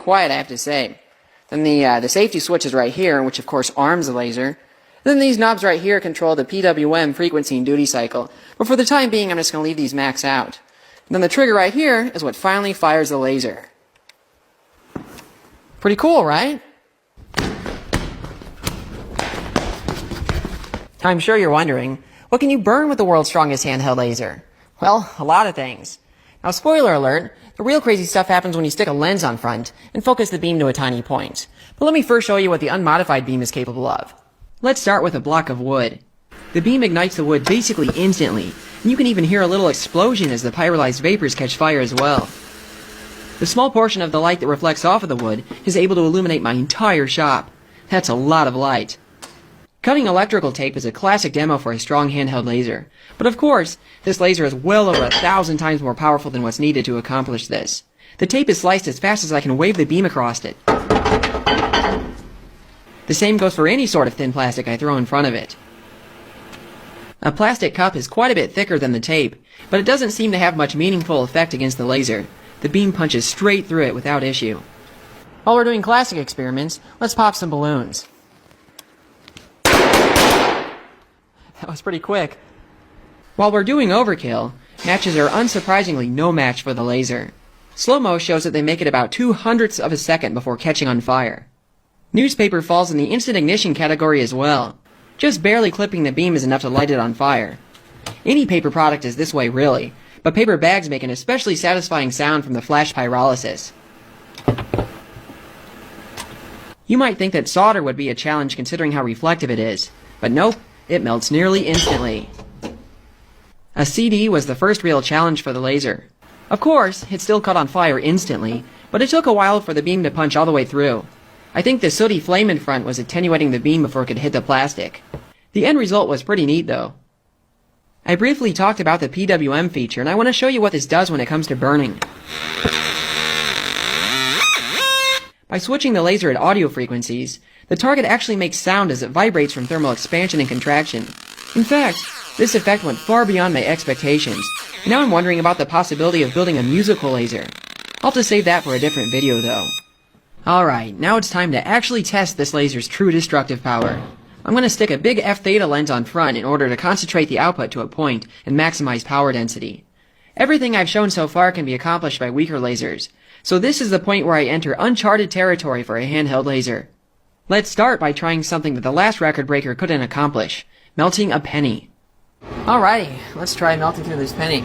quiet, I have to say. Then the safety switch is right here, which of course arms the laser. Then these knobs right here control the PWM frequency and duty cycle. But for the time being, I'm just going to leave these max out. And then the trigger right here is what finally fires the laser. Pretty cool, right? I'm sure you're wondering, what can you burn with the world's strongest handheld laser? Well, a lot of things. Now, spoiler alert, the real crazy stuff happens when you stick a lens on front and focus the beam to a tiny point. But let me first show you what the unmodified beam is capable of. Let's start with a block of wood. The beam ignites the wood basically instantly, and you can even hear a little explosion as the pyrolyzed vapors catch fire as well. The small portion of the light that reflects off of the wood is able to illuminate my entire shop. That's a lot of light. Cutting electrical tape is a classic demo for a strong handheld laser. But of course, this laser is well over 1,000 times more powerful than what's needed to accomplish this. The tape is sliced as fast as I can wave the beam across it. The same goes for any sort of thin plastic I throw in front of it. A plastic cup is quite a bit thicker than the tape, but it doesn't seem to have much meaningful effect against the laser. The beam punches straight through it without issue. While we're doing classic experiments, let's pop some balloons. That was pretty quick. While we're doing overkill, matches are unsurprisingly no match for the laser. Slow-mo shows that they make it about 2/100ths of a second before catching on fire. Newspaper falls in the instant ignition category as well. Just barely clipping the beam is enough to light it on fire. Any paper product is this way really, but paper bags make an especially satisfying sound from the flash pyrolysis. You might think that solder would be a challenge considering how reflective it is, but nope. It melts nearly instantly. A CD was the first real challenge for the laser. Of course, it still caught on fire instantly, but it took a while for the beam to punch all the way through. I think the sooty flame in front was attenuating the beam before it could hit the plastic. The end result was pretty neat though. I briefly talked about the PWM feature, and I want to show you what this does when it comes to burning. By switching the laser at audio frequencies, the target actually makes sound as it vibrates from thermal expansion and contraction. In fact, this effect went far beyond my expectations, and now I'm wondering about the possibility of building a musical laser. I'll have to save that for a different video though. Alright, now it's time to actually test this laser's true destructive power. I'm going to stick a big f-theta lens on front in order to concentrate the output to a point and maximize power density. Everything I've shown so far can be accomplished by weaker lasers, so this is the point where I enter uncharted territory for a handheld laser. Let's start by trying something that the last record breaker couldn't accomplish, melting a penny. Alrighty, let's try melting through this penny.